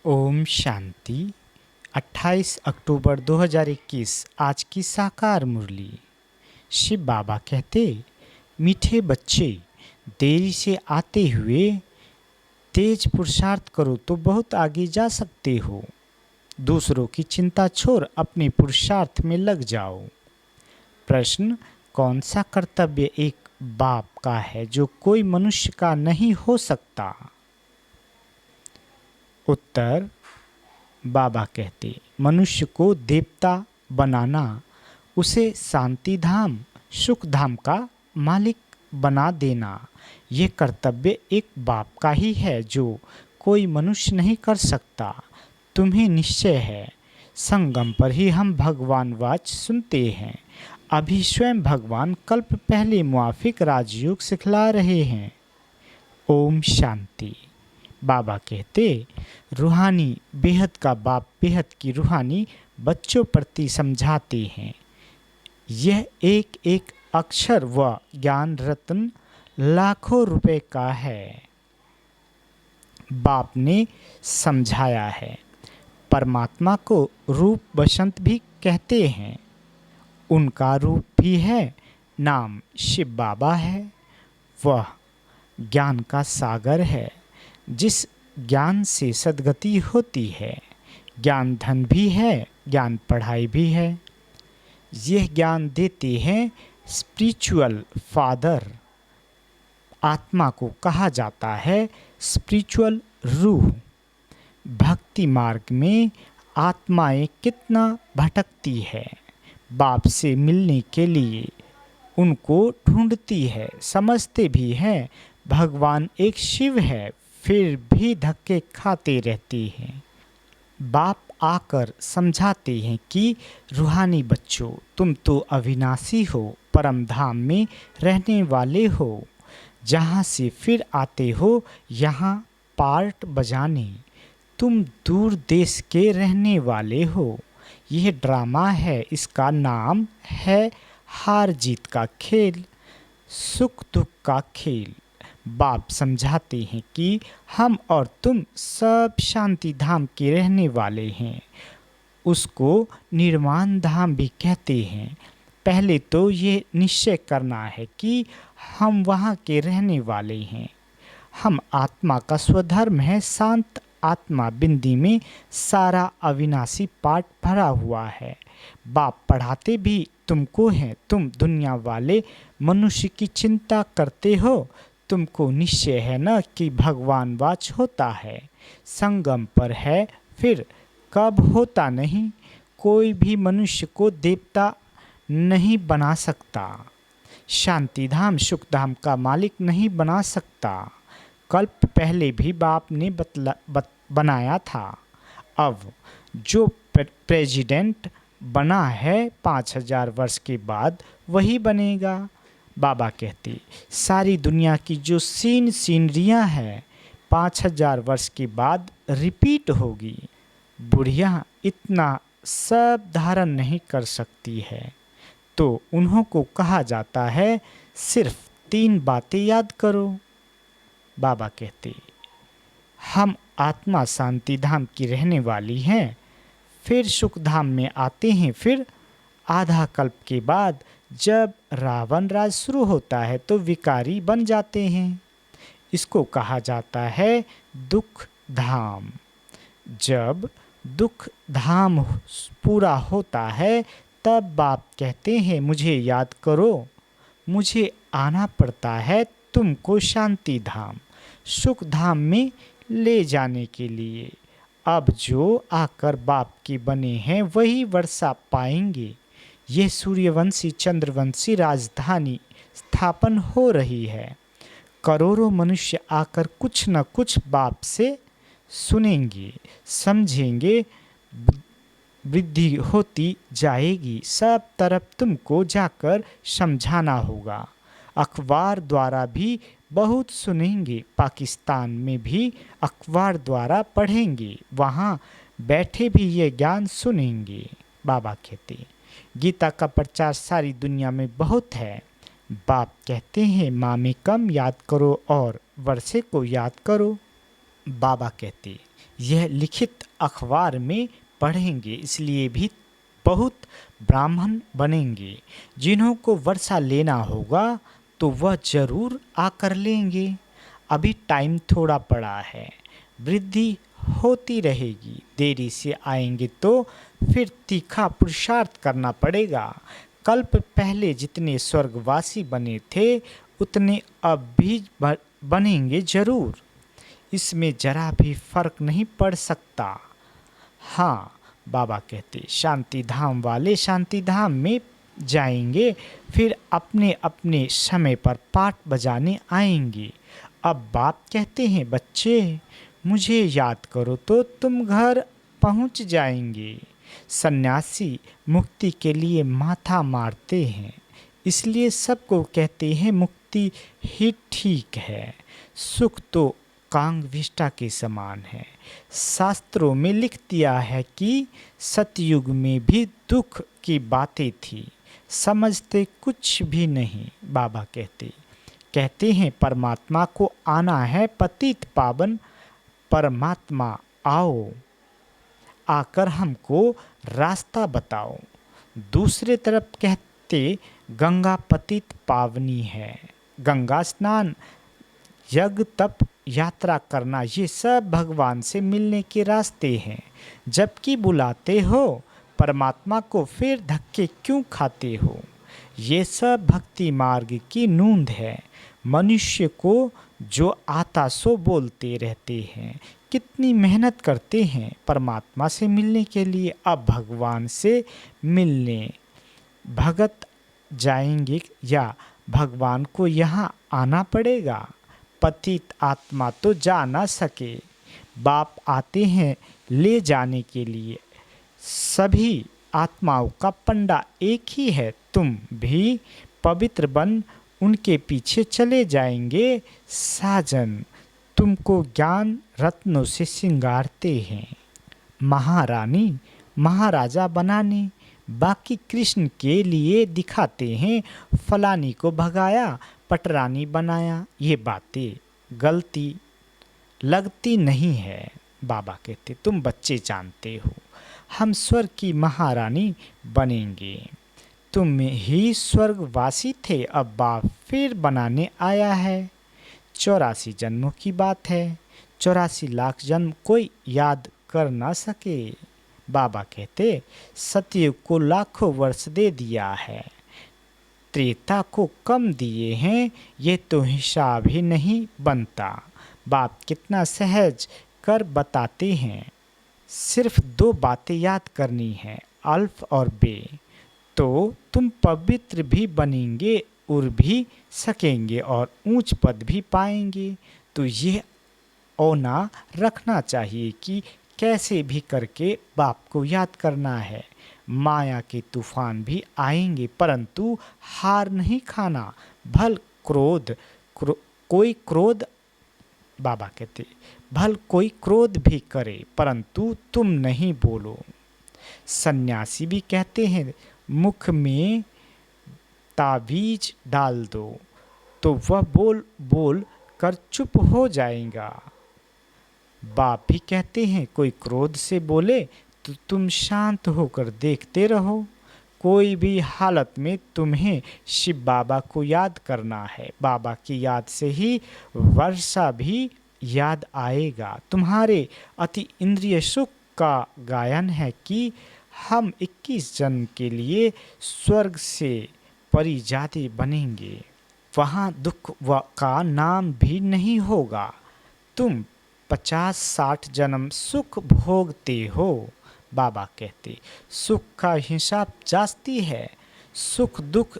ओम शांति। 28 अक्टूबर 2021 आज की साकार मुरली। शिव बाबा कहते, मीठे बच्चे, देरी से आते हुए तेज पुरुषार्थ करो तो बहुत आगे जा सकते हो। दूसरों की चिंता छोड़ अपने पुरुषार्थ में लग जाओ। प्रश्न, कौन सा कर्तव्य एक बाप का है जो कोई मनुष्य का नहीं हो सकता? उत्तर, बाबा कहते, मनुष्य को देवता बनाना, उसे शांति धाम सुख धाम का मालिक बना देना, ये कर्तव्य एक बाप का ही है जो कोई मनुष्य नहीं कर सकता। तुम्हें निश्चय है, संगम पर ही हम भगवान वाच सुनते हैं। अभी स्वयं भगवान कल्प पहले मुआफिक राजयोग सिखला रहे हैं। ओम शांति। बाबा कहते, रूहानी बेहद का बाप बेहद की रूहानी बच्चों प्रति समझाते हैं। यह एक एक अक्षर व ज्ञान रत्न लाखों रुपए का है। बाप ने समझाया है। परमात्मा को रूप बसंत भी कहते हैं। उनका रूप भी है, नाम शिव बाबा है। वह ज्ञान का सागर है, जिस ज्ञान से सद्गति होती है। ज्ञान धन भी है, ज्ञान पढ़ाई भी है। यह ज्ञान देते हैं स्पिरिचुअल फादर। आत्मा को कहा जाता है स्पिरिचुअल रूह। भक्ति मार्ग में आत्माएं कितना भटकती है, बाप से मिलने के लिए उनको ढूंढती है। समझते भी हैं भगवान एक शिव है, फिर भी धक्के खाते रहते हैं। बाप आकर समझाते हैं कि रूहानी बच्चों, तुम तो अविनाशी हो, परम धाम में रहने वाले हो। जहाँ से फिर आते हो यहाँ पार्ट बजाने। तुम दूर देश के रहने वाले हो। यह ड्रामा है, इसका नाम है हार जीत का खेल, सुख दुख का खेल। बाप समझाते हैं कि हम और तुम सब शांति धाम के रहने वाले हैं। उसको निर्वाण धाम भी कहते हैं। पहले तो ये निश्चय करना है कि हम वहाँ के रहने वाले हैं। हम आत्मा का स्वधर्म है शांत आत्मा। बिंदी में सारा अविनाशी पाठ भरा हुआ है। बाप पढ़ाते भी तुमको हैं। तुम दुनिया वाले मनुष्य की चिंता करते हो। तुमको निश्चय है न कि भगवान वाच होता है, संगम पर है, फिर कब होता नहीं। कोई भी मनुष्य को देवता नहीं बना सकता, शांति धाम सुख धाम का मालिक नहीं बना सकता। कल्प पहले भी बाप ने बनाया था। अब जो प्रेसिडेंट बना है 5000 वर्ष के बाद वही बनेगा। बाबा कहते, सारी दुनिया की जो सीनरियाँ हैं 5000 वर्ष के बाद रिपीट होगी। बुढ़िया इतना सब धारण नहीं कर सकती है, तो उन्हों को कहा जाता है सिर्फ 3 बातें याद करो। बाबा कहते, हम आत्मा शांति धाम की रहने वाली हैं, फिर सुख धाम में आते हैं। फिर आधा कल्प के बाद जब रावण राज शुरू होता है तो विकारी बन जाते हैं। इसको कहा जाता है दुख धाम। जब दुख धाम पूरा होता है तब बाप कहते हैं, मुझे याद करो, मुझे आना पड़ता है तुमको शांति धाम सुख धाम में ले जाने के लिए। अब जो आकर बाप के बने हैं वही वर्षा पाएंगे। ये सूर्यवंशी चंद्रवंशी राजधानी स्थापन हो रही है। करोड़ों मनुष्य आकर कुछ न कुछ बाप से सुनेंगे, समझेंगे, वृद्धि होती जाएगी। सब तरफ तुमको जाकर समझाना होगा। अखबार द्वारा भी बहुत सुनेंगे। पाकिस्तान में भी अखबार द्वारा पढ़ेंगे, वहाँ बैठे भी ये ज्ञान सुनेंगे। बाबा कहते, गीता का प्रचार सारी दुनिया में बहुत है। बाप कहते हैं, माँ में कम याद करो और वर्षे को याद करो। बाबा कहते, यह लिखित अखबार में पढ़ेंगे, इसलिए भी बहुत ब्राह्मण बनेंगे। जिन्हों को वर्षा लेना होगा तो वह जरूर आकर लेंगे। अभी टाइम थोड़ा पड़ा है, वृद्धि होती रहेगी। देरी से आएंगे तो फिर तीखा पुरुषार्थ करना पड़ेगा। कल्प पहले जितने स्वर्गवासी बने थे उतने अब भी बनेंगे जरूर। इसमें जरा भी फर्क नहीं पड़ सकता। हाँ, बाबा कहते शांति धाम वाले शांति धाम में जाएंगे, फिर अपने अपने समय पर पाठ बजाने आएंगे। अब बाप कहते हैं, बच्चे मुझे याद करो तो तुम घर पहुंच जाएंगे। सन्यासी मुक्ति के लिए माथा मारते हैं, इसलिए सबको कहते हैं मुक्ति ही ठीक है। सुख तो कांगविष्टा के समान है। शास्त्रों में लिख दिया है कि सतयुग में भी दुख की बातें थी, समझते कुछ भी नहीं। बाबा कहते हैं परमात्मा को आना है, पतित पावन परमात्मा आओ, आकर हमको रास्ता बताओ। दूसरे तरफ कहते गंगा पतित पावनी है, गंगा स्नान, यज्ञ, तप, यात्रा करना, ये सब भगवान से मिलने के रास्ते हैं। जबकि बुलाते हो परमात्मा को, फिर धक्के क्यों खाते हो? ये सब भक्ति मार्ग की नूंद है। मनुष्य को जो आता सो बोलते रहते हैं। कितनी मेहनत करते हैं परमात्मा से मिलने के लिए। अब भगवान से मिलने भगत जाएंगे या भगवान को यहाँ आना पड़ेगा? पतित आत्मा तो जा ना सके, बाप आते हैं ले जाने के लिए। सभी आत्माओं का पंडा एक ही है, तुम भी पवित्र बन उनके पीछे चले जाएंगे। साजन तुमको ज्ञान रत्नों से सिंगारते हैं, महारानी महाराजा बनाने, बाकी कृष्ण के लिए दिखाते हैं। फलानी को भगाया, पटरानी बनाया। ये बातें गलती लगती नहीं है। बाबा कहते तुम बच्चे जानते हो, हम स्वर्ग की महारानी बनेंगे। तुम ही स्वर्गवासी थे, अब बाप फिर बनाने आया है। 84 जन्मों की बात है, 84 लाख जन्म कोई याद कर ना सके। बाबा कहते सतयुग को लाखों वर्ष दे दिया है, त्रेता को कम दिए हैं, ये तो हिसाब ही नहीं बनता। बाप कितना सहज कर बताते हैं। सिर्फ 2 बातें याद करनी है, अल्फ और बे, तो तुम पवित्र भी बनेंगे, उड़ भी सकेंगे और ऊंच पद भी पाएंगे। तो ये औना रखना चाहिए कि कैसे भी करके बाप को याद करना है। माया के तूफान भी आएंगे, परंतु हार नहीं खाना। भल कोई क्रोध, बाबा कहते भल कोई क्रोध भी करे, परंतु तुम नहीं बोलो। सन्यासी भी कहते हैं मुख में ताबीज डाल दो तो वह बोल बोल कर चुप हो जाएगा। बाप भी कहते हैं कोई क्रोध से बोले तो तुम शांत होकर देखते रहो। कोई भी हालत में तुम्हें शिव बाबा को याद करना है। बाबा की याद से ही वर्षा भी याद आएगा। तुम्हारे अति इंद्रिय सुख का गायन है कि हम 21 जन्म के लिए स्वर्ग से परिजाति बनेंगे, वहाँ दुख का नाम भी नहीं होगा। तुम 50-60 जन्म सुख भोगते हो। बाबा कहते सुख का हिसाब जास्ती है, सुख दुख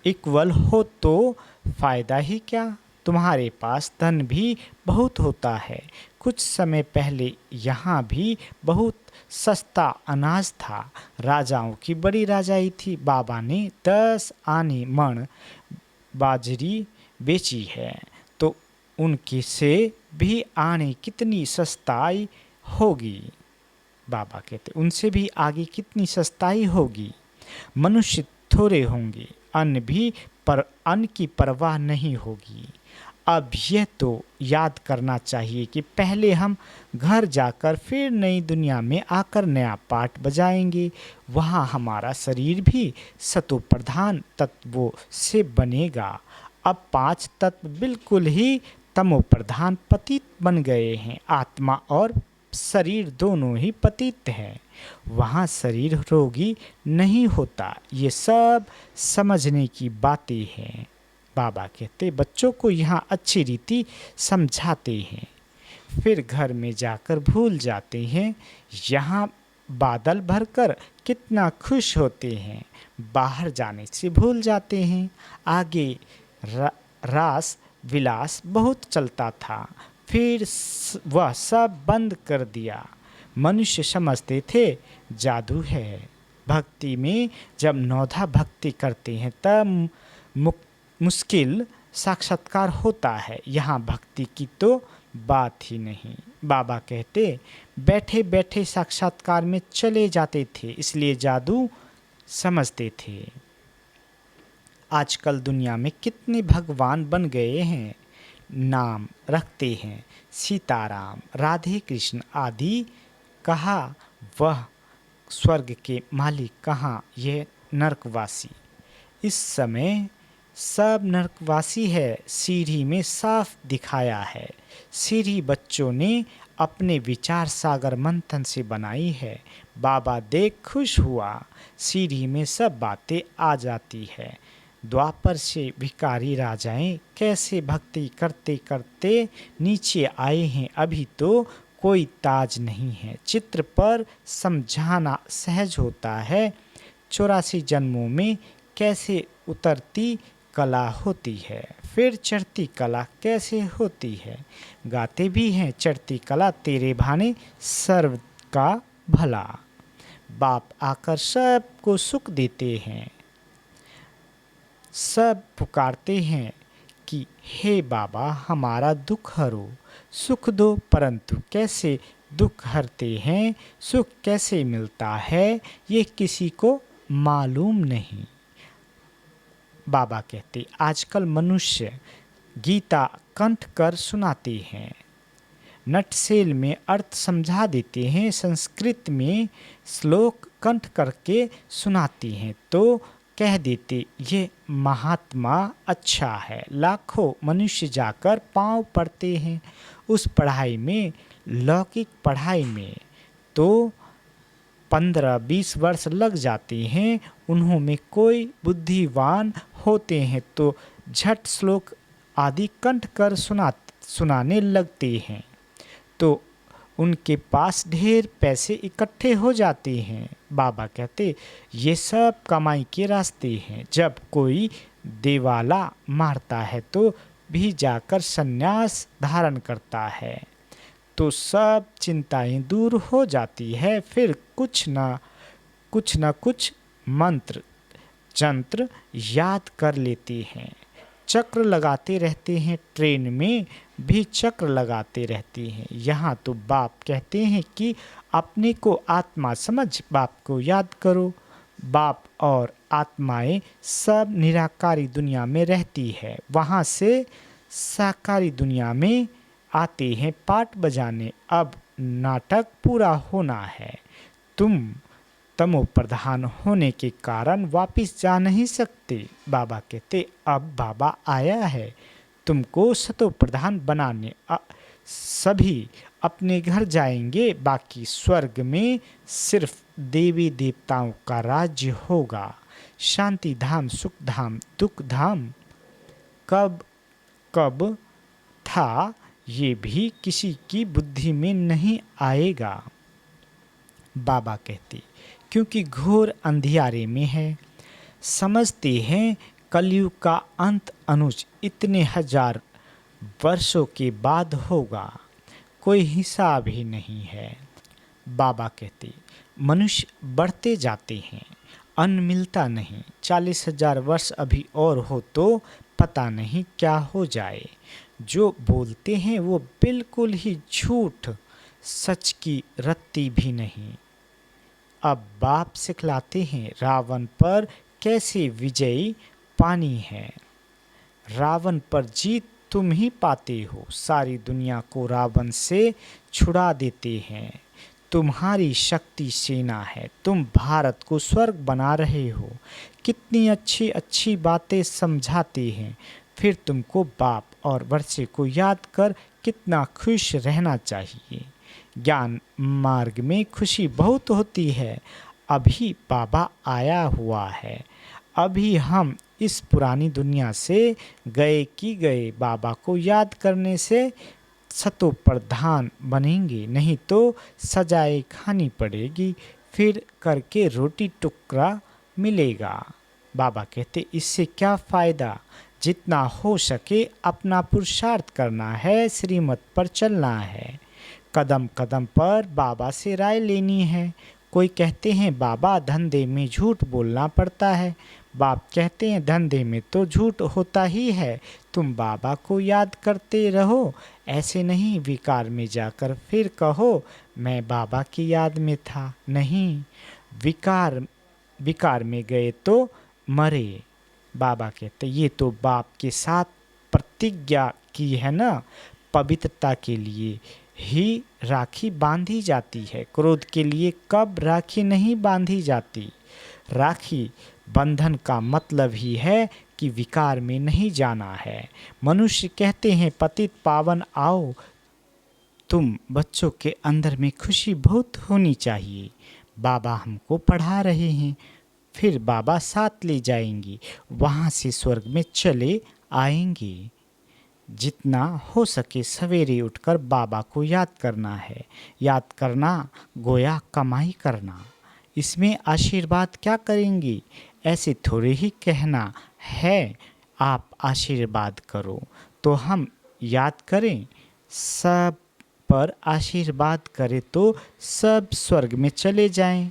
इक्वल हो तो फायदा ही क्या। तुम्हारे पास धन भी बहुत होता है। कुछ समय पहले यहाँ भी बहुत सस्ता अनाज था, राजाओं की बड़ी राजाई थी। बाबा ने 10 आने मण बाजरी बेची है, तो उनके से भी आने कितनी सस्ताई होगी। बाबा कहते उनसे भी आगे कितनी सस्ताई होगी। मनुष्य थोड़े होंगे, अन्न भी पर अन्न की परवाह नहीं होगी। अब यह तो याद करना चाहिए कि पहले हम घर जाकर फिर नई दुनिया में आकर नया पाठ बजाएंगे। वहाँ हमारा शरीर भी सतो प्रधान तत्वों से बनेगा। अब 5 तत्व बिल्कुल ही तमो प्रधान पतित बन गए हैं। आत्मा और शरीर दोनों ही पतित हैं। वहाँ शरीर रोगी नहीं होता। ये सब समझने की बातें हैं। बाबा कहते बच्चों को यहाँ अच्छी रीति समझाते हैं, फिर घर में जाकर भूल जाते हैं। यहाँ बादल भरकर कितना खुश होते हैं, बाहर जाने से भूल जाते हैं। आगे रास विलास बहुत चलता था, फिर वह सब बंद कर दिया। मनुष्य समझते थे जादू है। भक्ति में जब नौधा भक्ति करते हैं तब मुश्किल साक्षात्कार होता है। यहाँ भक्ति की तो बात ही नहीं। बाबा कहते बैठे बैठे साक्षात्कार में चले जाते थे, इसलिए जादू समझते थे। आजकल दुनिया में कितने भगवान बन गए हैं, नाम रखते हैं सीताराम, राधे कृष्ण आदि। कहा वह स्वर्ग के मालिक, कहाँ ये नरकवासी। इस समय सब नरकवासी है। सीढ़ी में साफ दिखाया है। सीढ़ी बच्चों ने अपने विचार सागर मंथन से बनाई है। बाबा देख खुश हुआ। सीढ़ी में सब बातें आ जाती है। द्वापर से भिखारी राजाएं कैसे भक्ति करते करते नीचे आए हैं। अभी तो कोई ताज नहीं है। चित्र पर समझाना सहज होता है। 84 जन्मों में कैसे उतरती कला होती है, फिर चढ़ती कला कैसे होती है। गाते भी हैं चढ़ती कला तेरे भाने सर्व का भला। बाप आकर सबको सुख देते हैं। सब पुकारते हैं कि हे बाबा हमारा दुख हरो, सुख दो। परंतु कैसे दुख हरते हैं, सुख कैसे मिलता है, ये किसी को मालूम नहीं। बाबा कहते आजकल मनुष्य गीता कंठ कर सुनाते हैं, नटसेल में अर्थ समझा देते हैं, संस्कृत में श्लोक कंठ करके सुनाते हैं तो कह देते ये महात्मा अच्छा है। लाखों मनुष्य जाकर पांव पड़ते हैं उस पढ़ाई में, लौकिक पढ़ाई में तो 15-20 वर्ष लग जाते हैं। उन्होंने कोई बुद्धिवान होते हैं तो झट श्लोक आदि कंठ कर सुनाने लगते हैं तो उनके पास ढेर पैसे इकट्ठे हो जाते हैं। बाबा कहते ये सब कमाई के रास्ते हैं। जब कोई देवाला मारता है तो भी जाकर संन्यास धारण करता है तो सब चिंताएं दूर हो जाती है। फिर कुछ न कुछ मंत्र जंत्र याद कर लेते हैं, चक्र लगाते रहते हैं। ट्रेन में भी चक्र लगाते रहते हैं। यहाँ तो बाप कहते हैं कि अपने को आत्मा समझ बाप को याद करो। बाप और आत्माएं सब निराकारी दुनिया में रहती है, वहाँ से साकारी दुनिया में आते हैं पाठ बजाने। अब नाटक पूरा होना है। तुम तमो प्रधान होने के कारण वापिस जा नहीं सकते। बाबा कहते अब बाबा आया है तुमको सतो प्रधान बनाने। सभी अपने घर जाएंगे, बाकी स्वर्ग में सिर्फ देवी देवताओं का राज्य होगा। शांति धाम, सुख धाम, दुख धाम कब कब था ये भी किसी की बुद्धि में नहीं आएगा। बाबा कहते क्योंकि घोर अंधियारे में है। समझते हैं कलयुग का अंत अनुज इतने हजार वर्षों के बाद होगा, कोई हिसाब ही नहीं है। बाबा कहते मनुष्य बढ़ते जाते हैं, अन्न मिलता नहीं। 40,000 वर्ष अभी और हो तो पता नहीं क्या हो जाए। जो बोलते हैं वो बिल्कुल ही झूठ, सच की रत्ती भी नहीं। अब बाप सिखलाते हैं रावण पर कैसे विजयी पानी है। रावण पर जीत तुम ही पाते हो, सारी दुनिया को रावण से छुड़ा देते हैं। तुम्हारी शक्ति सेना है, तुम भारत को स्वर्ग बना रहे हो। कितनी अच्छी अच्छी बातें समझाते हैं। फिर तुमको बाप और वर्षे को याद कर कितना खुश रहना चाहिए। ज्ञान मार्ग में खुशी बहुत होती है। अभी बाबा आया हुआ है। अभी हम इस पुरानी दुनिया से गए कि गए। बाबा को याद करने से सतो प्रधान बनेंगे, नहीं तो सजाएं खानी पड़ेगी, फिर करके रोटी टुकड़ा मिलेगा। बाबा कहते इससे क्या फ़ायदा। जितना हो सके अपना पुरुषार्थ करना है, श्रीमत पर चलना है, कदम कदम पर बाबा से राय लेनी है। कोई कहते हैं बाबा धंधे में झूठ बोलना पड़ता है। बाप कहते हैं धंधे में तो झूठ होता ही है, तुम बाबा को याद करते रहो। ऐसे नहीं विकार में जाकर फिर कहो मैं बाबा की याद में था। नहीं, विकार में गए तो मरे। बाबा कहते ये तो बाप के साथ प्रतिज्ञा की है ना। पवित्रता के लिए ही राखी बांधी जाती है, क्रोध के लिए कब राखी नहीं बांधी जाती। राखी बंधन का मतलब ही है कि विकार में नहीं जाना है। मनुष्य कहते हैं पतित पावन आओ, तुम बच्चों के अंदर में खुशी बहुत होनी चाहिए। बाबा हमको पढ़ा रहे हैं, फिर बाबा साथ ले जाएंगे, वहाँ से स्वर्ग में चले आएंगे। जितना हो सके सवेरे उठकर बाबा को याद करना है। याद करना गोया कमाई करना। इसमें आशीर्वाद क्या करेंगे, ऐसे थोड़े ही कहना है आप आशीर्वाद करो तो हम याद करें। सब पर आशीर्वाद करें तो सब स्वर्ग में चले जाएं।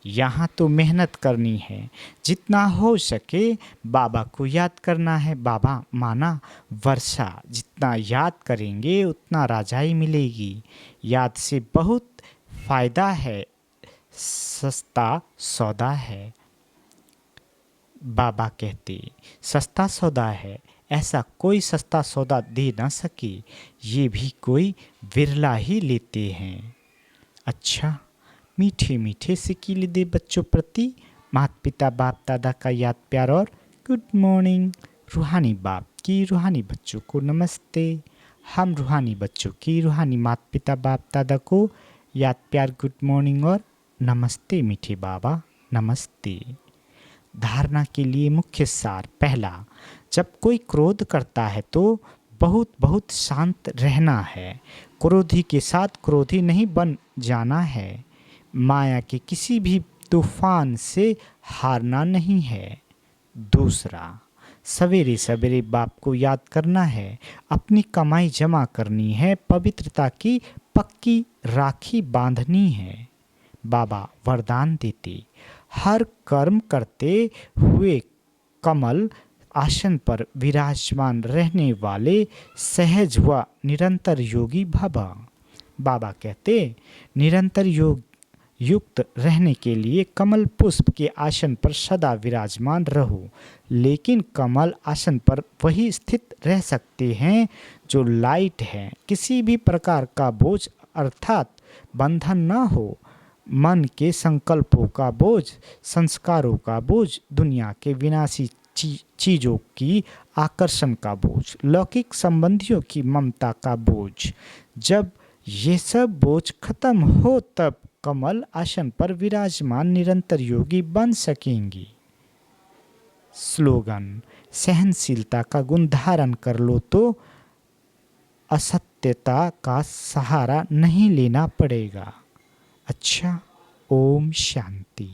यहाँ तो मेहनत करनी है, जितना हो सके बाबा को याद करना है। बाबा माना वर्षा, जितना याद करेंगे उतना राजाई मिलेगी। याद से बहुत फ़ायदा है, सस्ता सौदा है। बाबा कहते सस्ता सौदा है, ऐसा कोई सस्ता सौदा दे ना सके, ये भी कोई विरला ही लेते हैं। अच्छा, मीठे मीठे सिकीले दे बच्चों प्रति माता पिता बाप दादा का याद प्यार और गुड मॉर्निंग। रूहानी बाप की रूहानी बच्चों को नमस्ते। हम रूहानी बच्चों की रूहानी माता पिता बाप दादा को याद प्यार गुड मॉर्निंग और नमस्ते मीठे बाबा नमस्ते। धारणा के लिए मुख्य सार। पहला, जब कोई क्रोध करता है तो बहुत बहुत शांत रहना है। क्रोधी के साथ क्रोधी नहीं बन जाना है। माया के किसी भी तूफान से हारना नहीं है। दूसरा, सवेरे सवेरे बाप को याद करना है, अपनी कमाई जमा करनी है, पवित्रता की पक्की राखी बांधनी है। बाबा वरदान देते, हर कर्म करते हुए कमल आसन पर विराजमान रहने वाले सहज व निरंतर योगी भव। बाबा कहते निरंतर योग युक्त रहने के लिए कमल पुष्प के आसन पर सदा विराजमान रहो। लेकिन कमल आसन पर वही स्थित रह सकते हैं जो लाइट है। किसी भी प्रकार का बोझ अर्थात बंधन न हो। मन के संकल्पों का बोझ, संस्कारों का बोझ, दुनिया के विनाशी चीज़ों की आकर्षण का बोझ, लौकिक संबंधियों की ममता का बोझ। जब ये सब बोझ खत्म हो तब कमल आसन पर विराजमान निरंतर योगी बन सकेंगी। स्लोगन, सहनशीलता का गुण धारण कर लो तो असत्यता का सहारा नहीं लेना पड़ेगा। अच्छा, ओम शांति।